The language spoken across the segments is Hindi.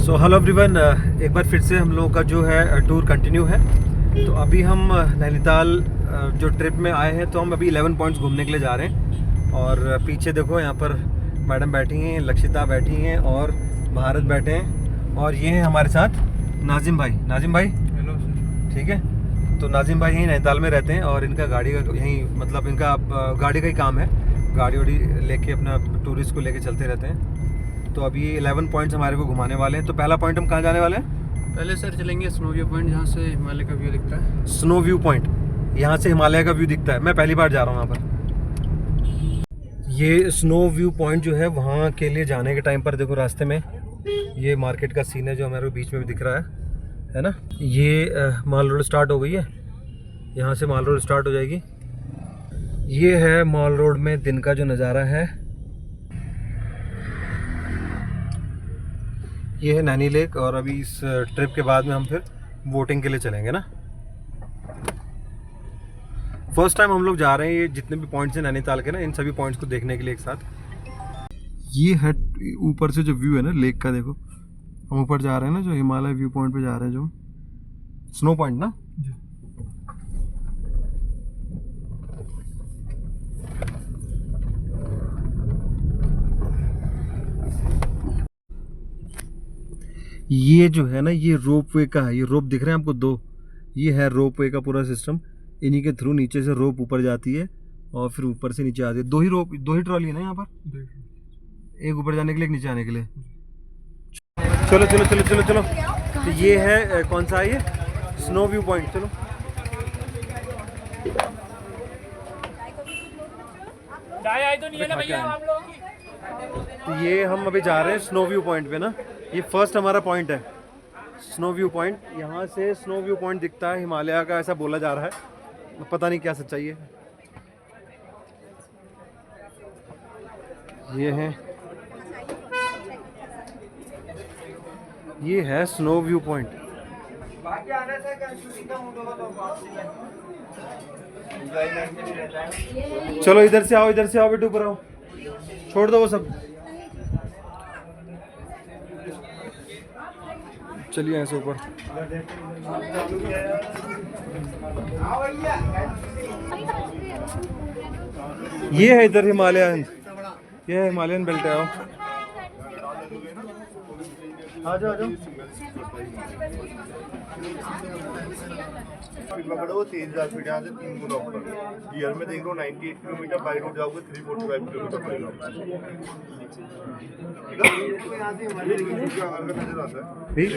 सो हेलो एवरीवन, एक बार फिर से हम लोगों का जो है टूर कंटिन्यू है। तो अभी हम नैनीताल जो ट्रिप में आए हैं, तो हम अभी 11 पॉइंट्स घूमने के लिए जा रहे हैं। और पीछे देखो, यहाँ पर मैडम बैठी हैं, लक्षिता बैठी हैं और भारत बैठे हैं। और ये हैं हमारे साथ नाजिम भाई। नाजिम भाई हेलो सर। ठीक है। तो नाजिम भाई यहीं नैनीताल में रहते हैं और इनका गाड़ी का यहीं मतलब इनका गाड़ी का ही काम है। गाड़ी वाड़ी लेके अपना टूरिस्ट को लेके चलते रहते हैं। तो अभी 11 पॉइंट्स हमारे को घुमाने वाले हैं। तो पहला पॉइंट हम कहाँ जाने वाले हैं? पहले सर चलेंगे स्नो व्यू पॉइंट, जहाँ से हिमालय का व्यू दिखता है। स्नो व्यू पॉइंट, यहाँ से हिमालय का व्यू दिखता है। मैं पहली बार जा रहा हूँ यहाँ पर। ये स्नो व्यू पॉइंट जो है, वहाँ के लिए जाने के टाइम पर देखो रास्ते में ये मार्केट का सीन है जो हमारे बीच में भी दिख रहा है ना। ये माल रोड स्टार्ट हो गई है, यहाँ से माल रोड स्टार्ट हो जाएगी। ये है माल रोड में दिन का जो नज़ारा है। ये है नैनी लेक। और अभी इस ट्रिप के बाद में हम फिर बोटिंग के लिए चलेंगे ना। फर्स्ट टाइम हम लोग जा रहे हैं ये जितने भी पॉइंट्स हैं नैनीताल के ना, इन सभी पॉइंट्स को देखने के लिए एक साथ। ये है ऊपर से जो व्यू है ना लेक का, देखो हम ऊपर जा रहे हैं ना, जो हिमालय व्यू पॉइंट पे जा रहे हैं, जो स्नो पॉइंट ना। ये जो है ना, ये रोप वे का है। ये रोप दिख रहे हैं आपको दो, ये है रोप वे का पूरा सिस्टम। इन्हीं के थ्रू नीचे से रोप ऊपर जाती है और फिर ऊपर से नीचे आती है। दो ही ट्रॉली है ना यहाँ पर, एक ऊपर जाने के लिए, एक नीचे आने के लिए। चलो चलो चलो चलो चलो। तो ये है कौन सा है ये? Snow view point. चलो तो ये हम अभी जा रहे हैं स्नो व्यू पॉइंट पे ना। ये फर्स्ट हमारा पॉइंट है स्नो व्यू पॉइंट। यहाँ से स्नो व्यू पॉइंट दिखता है हिमालय का, ऐसा बोला जा रहा है। पता नहीं क्या सच्चाई है। ये है स्नो व्यू पॉइंट। चलो इधर से आओ बेटू, ऊपर आओ, छोड़ दो वो सब। चलिए ऐसे ऊपर। ये है इधर हिमालयन, ये है हिमालयन बेल्ट है। आ जाओ। पकड़ो 3000 फीट यहाँ से 3 गुना ऊपर। ईयर में देख रहा हूँ 98 किलोमीटर, बाई रोड जाओगे 345 किलोमीटर पड़ेगा। नजर आता है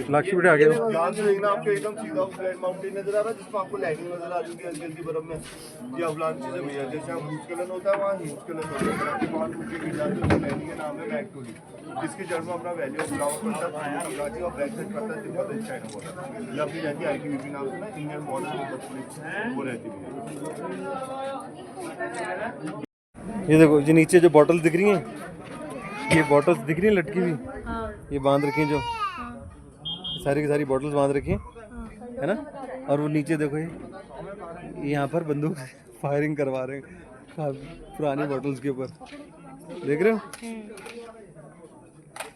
लाख आ गया। ध्यान से देखना, आपको एकदम सीधा फ्लैट माउंटेन नजर आ रहा है, जिसमें आपको लाइनिंग नजर आ रही है हल्की हल्की बर्फ में। ये अवलांची से भैया, जैसे यहाँ भूस्खलन होता है वहाँ हिमस्खलन होता है। वहाँ टूट के जाते हैं, लाइनिंग का नाम है मैगटोली, जिसकी जड़ में अपना वैली ऑफ फ्लावर पड़ता है और बैक साइड पड़ता है तिब्बत चाइना बॉर्डर। ये अपनी रहती है ITBP नाम से ना, इंडियन बॉर्डर वो रहती है। ये देखो, ये नीचे जो बॉटल दिख रही हैं, ये बॉटल्स दिख रही हैं लटकी हुई। ये बांध रखी हैं, जो सारी की सारी बॉटल्स बांध रखी हैं, है ना। और वो नीचे देखो, ये यहाँ पर बंदूक फायरिंग करवा रहे हैं पुरानी बॉटल्स के ऊपर, देख रहे हो।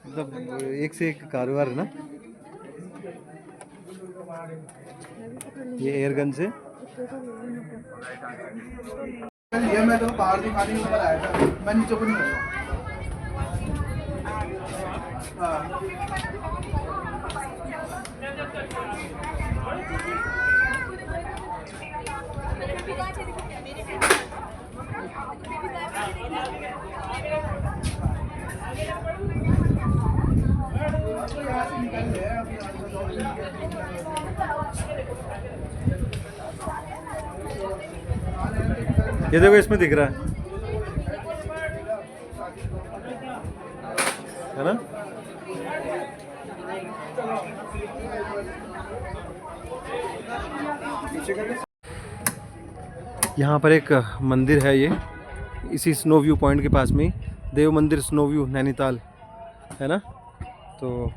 मतलब एक से एक कारोबार है ना। ये एयर गन से ये मैं तो पहाड़ दिखाने ऊपर आया था, मैं नीचे को नहीं गया। ये देखो, इसमें दिख रहा है ना। यहाँ पर एक मंदिर है, ये इसी स्नो व्यू पॉइंट के पास में ही, देव मंदिर स्नो व्यू नैनीताल है ना। तो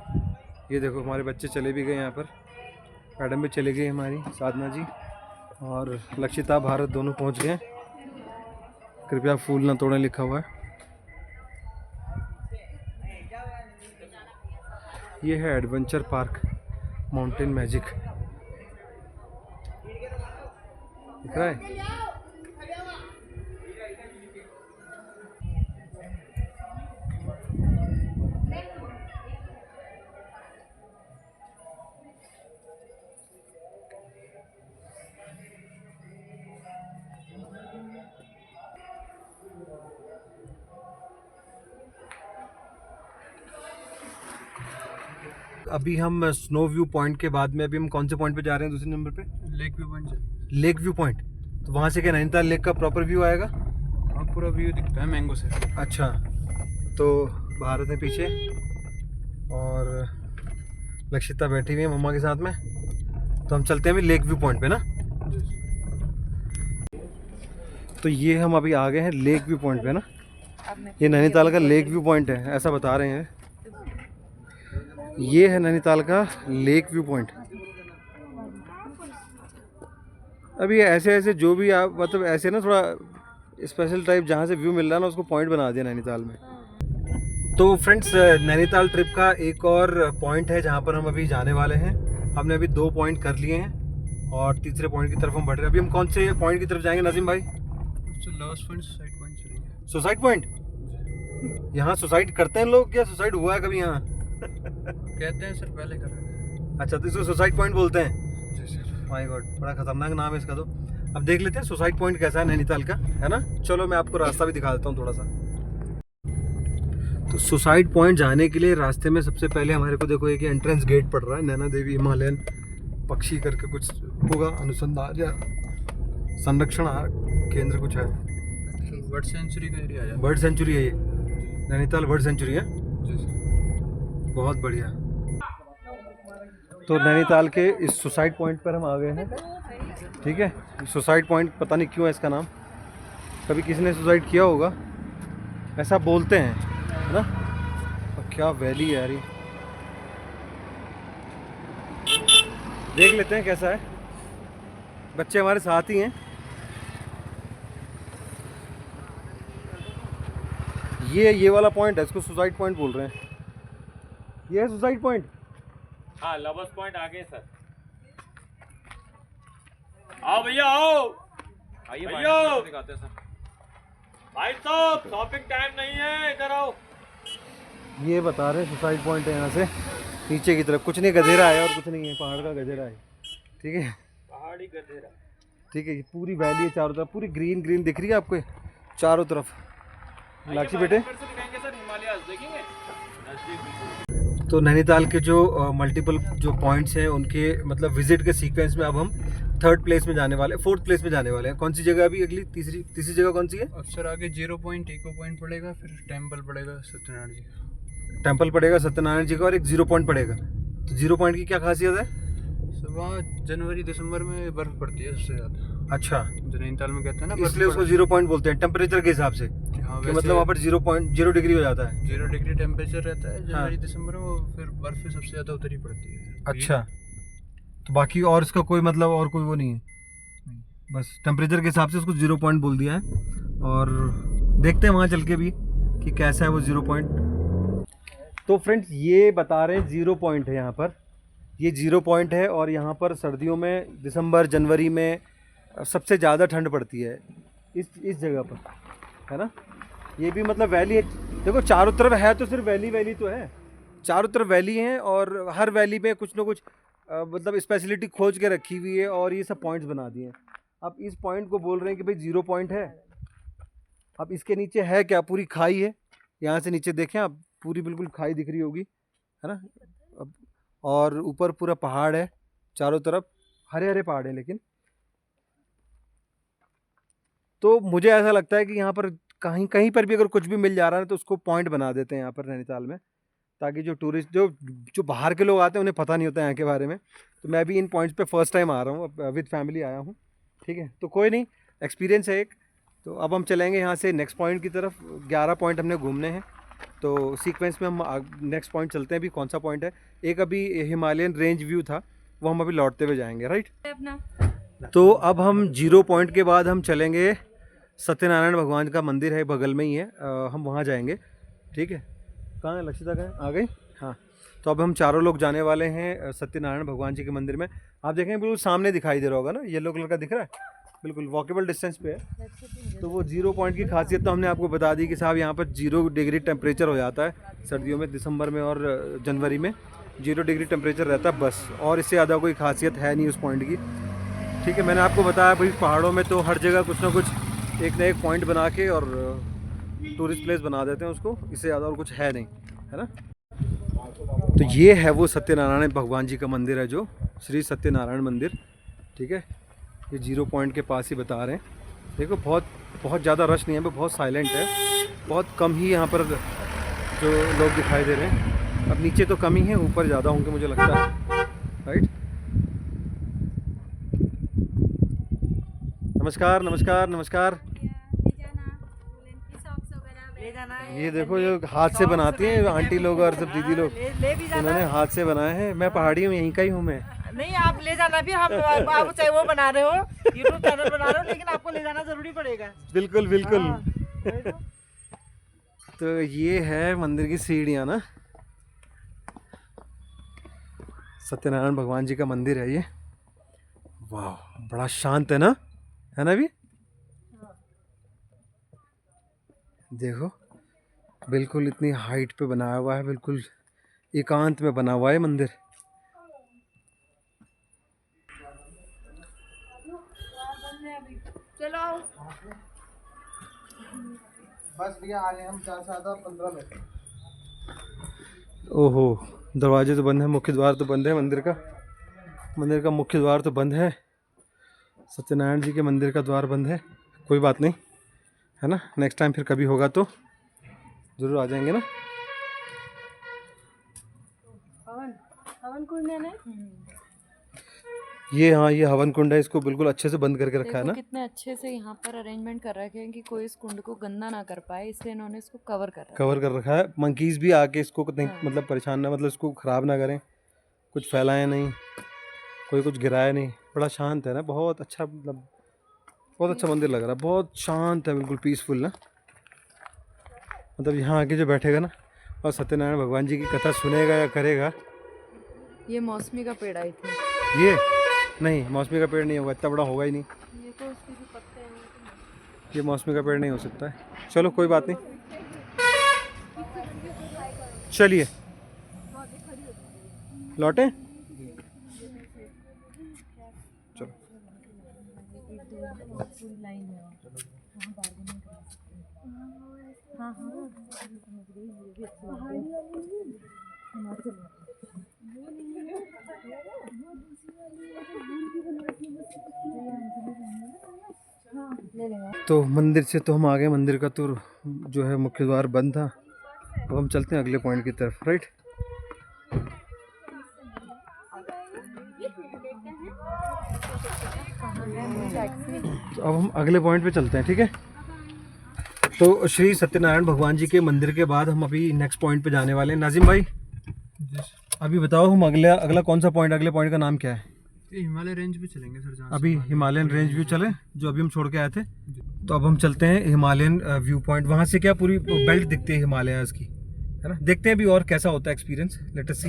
ये देखो, हमारे बच्चे चले भी गए यहाँ पर, मैडम भी चले गई हमारी साधना जी, और लक्षिता भारत दोनों पहुँच गए। कृपया फूल ना तोड़ें लिखा हुआ है। ये है एडवेंचर पार्क माउंटेन मैजिक, दिख रहा है। अभी हम स्नो व्यू पॉइंट के बाद में अभी हम कौन से पॉइंट पे जा रहे हैं दूसरे नंबर पे? लेक व्यू पॉइंट से। Lake view point. तो वहाँ से क्या नैनीताल लेक का प्रॉपर व्यू आएगा? हाँ, पूरा व्यू दिखता है मैंगो से। अच्छा, तो भारत है पीछे और लक्षिता बैठी हुई है मम्मा के साथ में। तो हम चलते हैं अभी लेक व्यू पॉइंट पे ना। तो ये हम अभी आ गए हैं लेक व्यू पॉइंट पे ना। ये नैनीताल का लेक व्यू पॉइंट है, ऐसा बता रहे हैं। ये है नैनीताल का लेक व्यू पॉइंट। अभी ऐसे ऐसे जो भी आप मतलब ऐसे ना थोड़ा स्पेशल टाइप जहाँ से व्यू मिल रहा है ना उसको पॉइंट बना दिया नैनीताल में। तो फ्रेंड्स, नैनीताल ट्रिप का एक और पॉइंट है जहाँ पर हम अभी जाने वाले हैं। हमने अभी 2 पॉइंट कर लिए हैं और तीसरे पॉइंट की तरफ हम बढ़ रहे हैं। अभी हम कौन से पॉइंट की तरफ जाएंगे नजीम भाई? लास्ट पॉइंट सुसाइड पॉइंट चलेंगे। Suicide point? यहाँ सुसाइड करते हैं लोग? क्या सुसाइड हुआ है कभी यहाँ? कहते हैं सर, पहले कर रहे हैं। अच्छा, तो इसको सुसाइड पॉइंट बोलते हैं? जी सर। माय गॉड, बड़ा खतरनाक नाम है इसका। तो अब देख लेते हैं सुसाइड पॉइंट कैसा है नैनीताल का, है ना। चलो मैं आपको रास्ता भी दिखा देता हूँ थोड़ा सा। तो सुसाइड पॉइंट जाने के लिए रास्ते में सबसे पहले हमारे को देखो एक एंट्रेंस गेट पड़ रहा है, नैना देवी हिमालयन पक्षी करके कुछ होगा, अनुसंधान या संरक्षण केंद्र कुछ है। बर्ड सेंचुरी का एरिया है। बर्ड सेंचुरी है ये, नैनीताल बर्ड सेंचुरी है। जी सर। बहुत बढ़िया। तो नैनीताल के इस सुसाइड पॉइंट पर हम आ गए हैं, ठीक है। सुसाइड पॉइंट पता नहीं क्यों है इसका नाम, कभी किसी ने सुसाइड किया होगा ऐसा बोलते हैं, है ना। और क्या वैली है यार ये, देख लेते हैं कैसा है। बच्चे हमारे साथ ही हैं। ये वाला पॉइंट है, इसको सुसाइड पॉइंट बोल रहे हैं। ये है सुसाइड पॉइंट। हाँ, लवर्स पॉइंट आगे सर। आओ भैया आओ, आइए भैया दिखाते हैं सर। भाई साहब शॉपिंग टाइम नहीं है, इधर आओ। ये बता रहे हैं सुसाइड पॉइंट है यहाँ से नीचे की तरफ। कुछ नहीं, गधेरा है और कुछ नहीं है, पहाड़ का गधेरा है, ठीक है। पहाड़ी गधेरा, ठीक है। पूरी वैली है चारों तरफ, पूरी ग्रीन ग्रीन दिख रही है आपको चारों तरफ। लाक्षी बेटे दिखाएंगे सर, हिमालय देखेंगे नजदीक। तो नैनीताल के जो मल्टीपल जो पॉइंट्स हैं उनके मतलब विजिट के सीक्वेंस में अब हम 3rd प्लेस में जाने वाले हैं, 4th प्लेस में जाने वाले हैं। कौन सी जगह अभी अगली तीसरी जगह कौन सी है? अब सर आगे 0 पॉइंट इको पॉइंट पड़ेगा, फिर टेम्पल पड़ेगा सत्यनारायण जी का। टेम्पल पड़ेगा सत्यनारायण जी का और एक 0 पॉइंट पड़ेगा। तो 0 पॉइंट की क्या खासियत है? सर वहाँ जनवरी दिसंबर में बर्फ पड़ती है सबसे ज़्यादा। अच्छा, जो नैनीताल में कहते हैं ना, इसलिए उसको 0 पॉइंट बोलते हैं टेम्परेचर के हिसाब से। हाँ, कि मतलब वहाँ पर 0 डिग्री हो जाता है। 0 डिग्री टेम्परेचर रहता है जनवरी हाँ। दिसंबर में, फिर बर्फ सबसे ज़्यादा उतरी पड़ती है। अच्छा, तो बाकी और इसका कोई मतलब और कोई वो नहीं है, बस टेम्परेचर के हिसाब से उसको 0 पॉइंट बोल दिया है। और देखते हैं वहाँ चल के भी कि कैसा है वो 0 पॉइंट। तो फ्रेंड्स, ये बता रहे हैं 0 पॉइंट है यहाँ पर, ये 0 पॉइंट है। और यहाँ पर सर्दियों में दिसंबर जनवरी में सबसे ज़्यादा ठंड पड़ती है इस जगह पर, है ना। ये भी मतलब वैली है, देखो चारों तरफ है तो सिर्फ वैली तो है, चारों तरफ वैली हैं और हर वैली में कुछ ना कुछ मतलब स्पेशलिटी खोज के रखी हुई है और ये सब पॉइंट्स बना दिए हैं। अब इस पॉइंट को बोल रहे हैं कि भाई 0 पॉइंट है। अब इसके नीचे है क्या? पूरी खाई है, यहाँ से नीचे देखें आप, पूरी बिल्कुल खाई दिख रही होगी, है ना। अब और ऊपर पूरा पहाड़ है, चारों तरफ हरे हरे पहाड़ हैं। लेकिन तो मुझे ऐसा लगता है कि यहाँ पर कहीं कहीं पर भी अगर कुछ भी मिल जा रहा है तो उसको पॉइंट बना देते हैं यहाँ पर नैनीताल में, ताकि जो टूरिस्ट जो बाहर के लोग आते हैं उन्हें पता नहीं होता है यहाँ के बारे में। तो मैं भी इन पॉइंट्स पे फर्स्ट टाइम आ रहा हूँ, विद फैमिली आया हूँ, ठीक है। तो कोई नहीं, एक्सपीरियंस है एक। तो अब हम चलेंगे यहाँ से नेक्स्ट पॉइंट की तरफ। 11 पॉइंट हमने घूमने हैं, तो सीक्वेंस में हम नेक्स्ट पॉइंट चलते हैं। अभी कौन सा पॉइंट है? एक अभी हिमालयन रेंज व्यू था, वो हम अभी लौटते हुए जाएंगे, राइट। तो अब हम 0 पॉइंट के बाद हम चलेंगे, सत्यनारायण भगवान का मंदिर है बगल में ही है, हम वहाँ जाएंगे, ठीक है। कहाँ है लक्षिता? कहाँ आ गई? हाँ, तो अब हम चारों लोग जाने वाले हैं सत्यनारायण भगवान जी के मंदिर में। आप देखें बिल्कुल सामने दिखाई दे रहा होगा ना, येलो कलर का दिख रहा है, बिल्कुल वॉकेबल डिस्टेंस पे है। तो वो 0 पॉइंट की खासियत तो हमने आपको बता दी कि साहब यहाँ पर 0 डिग्री टेम्परेचर हो जाता है सर्दियों में, दिसंबर में और जनवरी में 0 डिग्री टेम्परेचर रहता है बस, और इससे ज़्यादा कोई खासियत है नहीं उस पॉइंट की। ठीक है, मैंने आपको बताया भाई पहाड़ों में तो हर जगह कुछ ना कुछ एक ना एक पॉइंट बना के और टूरिस्ट प्लेस बना देते हैं उसको, इससे ज़्यादा और कुछ है नहीं, है ना। तो ये है वो सत्यनारायण भगवान जी का मंदिर है, जो श्री सत्यनारायण मंदिर। ठीक है, ये 0 पॉइंट के पास ही बता रहे हैं। देखो बहुत ज़्यादा रश नहीं है, बहुत साइलेंट है, बहुत कम ही यहाँ पर जो लोग दिखाई दे रहे हैं। अब नीचे तो कम ही है, ऊपर ज़्यादा होंगे मुझे लगता है, राइट। नमस्कार नमस्कार नमस्कार। ये देखो जो हाथ से बनाती हैं आंटी लोग और सब दीदी लोग, इन्होंने हाथ से बनाए हैं। मैं पहाड़ी हूँ, यहीं का ही हूँ मैं। नहीं आप ले जाना, फिर हम आप चाहे वो बना रहे हो, यूट्यूब चैनल बना रहे हो, लेकिन आपको ले जाना जरूरी पड़ेगा। बिल्कुल बिल्कुल। तो ये है मंदिर की सीढ़ियाँ ना, सत्यनारायण भगवान जी का मंदिर है ये। वाह, बड़ा शांत है ना, है ना भी। देखो बिल्कुल इतनी हाइट पे बनाया हुआ है, बिल्कुल एकांत में बना हुआ है मंदिर। चलो बस भैया आ गए हम, 4-15 मिनट। ओहो, दरवाजे तो बंद है, मुख्य द्वार तो बंद है मंदिर का मुख्य द्वार तो बंद है। सत्यनारायण जी के मंदिर का द्वार बंद है, कोई बात नहीं, है ना। नेक्स्ट टाइम फिर कभी होगा तो ज़रूर आ जाएंगे ना। हवन कुंड है ना, ये हाँ, ये हवन कुंड है, इसको बिल्कुल अच्छे से बंद करके रखा है ना। कितने अच्छे से यहाँ पर अरेंजमेंट कर रखे हैं कि कोई इस कुंड को गंदा ना कर पाए, इसलिए इन्होंने इसको कवर कर रखा है। मंकीज़ भी आके इसको नहीं मतलब परेशान ना, मतलब इसको ख़राब ना करें, कुछ फैलाएं नहीं, कोई कुछ गिराए नहीं। बड़ा शांत है ना, बहुत अच्छा, मतलब बहुत अच्छा मंदिर लग रहा है, बहुत शांत है, बिल्कुल पीसफुल ना। मतलब यहाँ आके जो बैठेगा ना और सत्यनारायण भगवान जी की कथा सुनेगा या करेगा। ये मौसमी का पेड़ आई थी, ये नहीं, मौसमी का पेड़ नहीं होगा, इतना बड़ा होगा ही नहीं। ये तो उसके जो पत्ते हैं। ये मौसमी का पेड़ नहीं हो सकता है। चलो कोई बात नहीं, चलिए लौटें। चलो तो मंदिर से तो हम आ गए, मंदिर का तो जो है मुख्य द्वार बंद था। अब हम चलते हैं अगले पॉइंट की तरफ, राइट। तो अब हम अगले पॉइंट पे चलते हैं, ठीक है। तो श्री सत्यनारायण भगवान जी के मंदिर के बाद हम अभी नेक्स्ट पॉइंट पे जाने वाले हैं। नाजिम भाई अभी बताओ, हम अगला कौन सा पॉइंट, अगले पॉइंट का नाम क्या है? हिमालय रेंज पे चलेंगे सर, जहाँ अभी हिमालयन रेंज व्यू चले, जो अभी हम छोड़ के आए थे। तो अब हम चलते हैं हिमालयन व्यू पॉइंट। वहाँ से क्या पूरी बेल्ट दिखती है हिमालय की, है ना। देखते हैं अभी और कैसा होता है एक्सपीरियंस, लेट अस सी।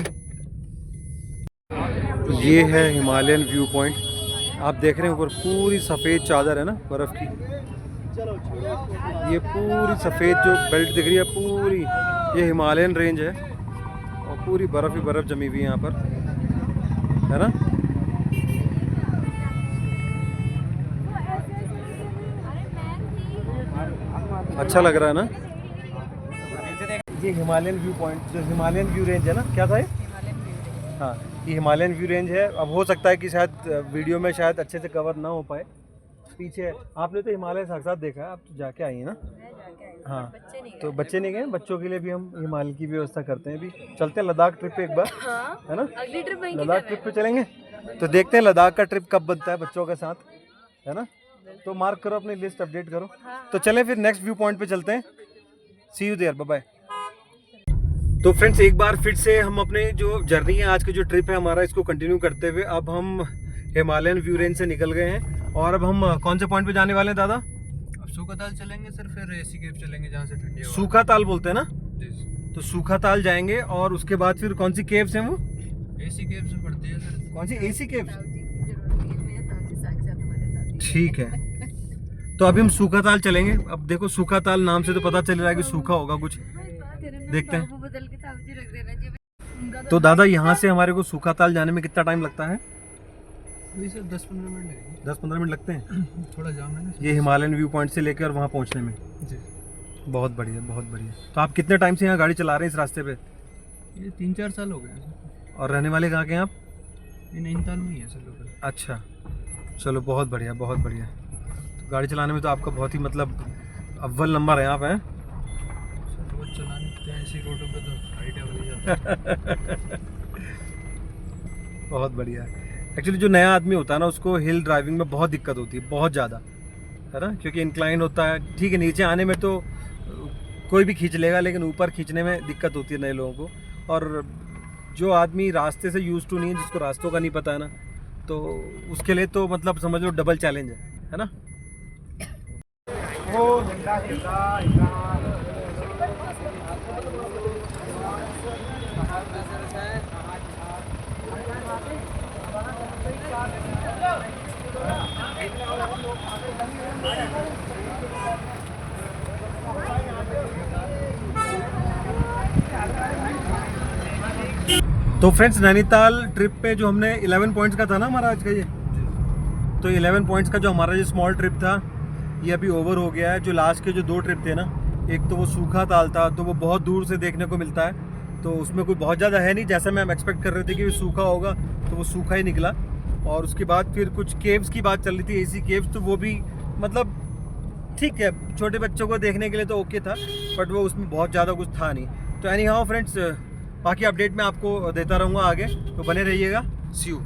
ये है हिमालयन व्यू पॉइंट, आप देख रहे हैं ऊपर पूरी सफ़ेद चादर है ना बर्फ़ की। ये पूरी सफ़ेद जो बेल्ट दिख रही है पूरी, ये हिमालयन रेंज है और पूरी बर्फ़ ही बर्फ़ जमी हुई है यहाँ पर, है ना। अच्छा लग रहा है ना। ये हिमालयन व्यू पॉइंट, जो हिमालयन व्यू रेंज है ना, क्या था ये? हाँ, ये हिमालयन व्यू रेंज है। अब हो सकता है कि शायद वीडियो में शायद अच्छे से कवर ना हो पाए। पीछे आपने तो हिमालय साक्षात देखा है, आप तो जाके आई हैं ना। हाँ, तो बच्चे नहीं गए, बच्चों के लिए भी हम हिमालय की व्यवस्था करते हैं। अभी चलते हैं लद्दाख ट्रिप पे एक बार, है ना। अगली ट्रिप लद्दाख ट्रिप पे चलेंगे, तो देखते हैं लद्दाख का ट्रिप कब बनता है बच्चों के साथ, है ना। तो मार्क करो अपनी लिस्ट, अपडेट करो। तो चलें फिर नेक्स्ट व्यू पॉइंट पे चलते हैं। सी यू देयर, बाय बाय। तो फ्रेंड्स एक बार फिर से हम अपने जो जर्नी है, आज की जो ट्रिप है हमारा, इसको कंटिन्यू करते हुए अब हम हिमालयन व्यू रेंज से निकल गए हैं। और अब हम कौन से पॉइंट पे जाने वाले हैं दादा? अब सूखा ताल चलेंगे सर, फिर ऋषिकेश चलेंगे जहाँ से ठंडी हवा। सूखा ताल बोलते हैं ना। तो सूखा ताल जाएंगे और उसके बाद फिर कौन सी केव्स हैं वो? एसी केब से पड़ती है सर। कौन सी एसी केव्स? ठीक है, तो अभी हम सूखा ताल चलेंगे। अब देखो सूखा ताल नाम से तो पता चल रहा है कि सूखा होगा कुछ, देखते हैं। तो दादा यहाँ से हमारे को सूखा ताल जाने में कितना टाइम लगता है? वही सर 10-15 मिनट लगेंगे। 10-15 मिनट लगते हैं थोड़ा जाम है ना। ये हिमालयन व्यू पॉइंट से लेकर वहाँ पहुँचने में। जी। बहुत बढ़िया, बहुत बढ़िया। तो आप कितने टाइम से यहाँ गाड़ी चला रहे हैं इस रास्ते पे? ये 3-4 साल हो गए हैं सर। और रहने वाले कहाँ के हैं आप? ये नैनीताल में ही है सर लोकल। अच्छा, चलो बहुत बढ़िया, बहुत बढ़िया। तो गाड़ी चलाने में तो आपका बहुत ही मतलब अव्वल नंबर है आप हैं। सर रोज चलाने के ऐसी रोडों पे तो आइडिया बन जाता है। बहुत बढ़िया। एक्चुअली जो नया आदमी होता है ना उसको हिल ड्राइविंग में बहुत दिक्कत होती है, बहुत ज़्यादा, है ना, क्योंकि इंक्लाइन होता है। ठीक है, नीचे आने में तो कोई भी खींच लेगा, लेकिन ऊपर खींचने में दिक्कत होती है नए लोगों को। और जो आदमी रास्ते से यूज टू नहीं है, जिसको रास्तों का नहीं पता है ना, तो उसके लिए तो मतलब समझ लो डबल चैलेंज है ना। तो फ्रेंड्स, नैनीताल ट्रिप पे जो हमने 11 पॉइंट्स का था ना हमारा आज का ये, तो 11 पॉइंट्स का जो हमारा ये स्मॉल ट्रिप था ये अभी ओवर हो गया है। जो लास्ट के जो 2 ट्रिप थे ना, एक तो वो सूखा ताल था, तो वो बहुत दूर से देखने को मिलता है, तो उसमें कोई बहुत ज़्यादा है नहीं, जैसा मैं हम एक्सपेक्ट कर रहे थे कि सूखा होगा, तो वो सूखा ही निकला। और उसके बाद फिर कुछ केव्स की बात चल रही थी, एसी केव्स, तो वो भी मतलब ठीक है, छोटे बच्चों को देखने के लिए तो ओके था, बट वो उसमें बहुत ज़्यादा कुछ था नहीं। तो एनी हाउ फ्रेंड्स, बाकी अपडेट मैं आपको देता रहूँगा आगे, तो बने रहिएगा। सी यू।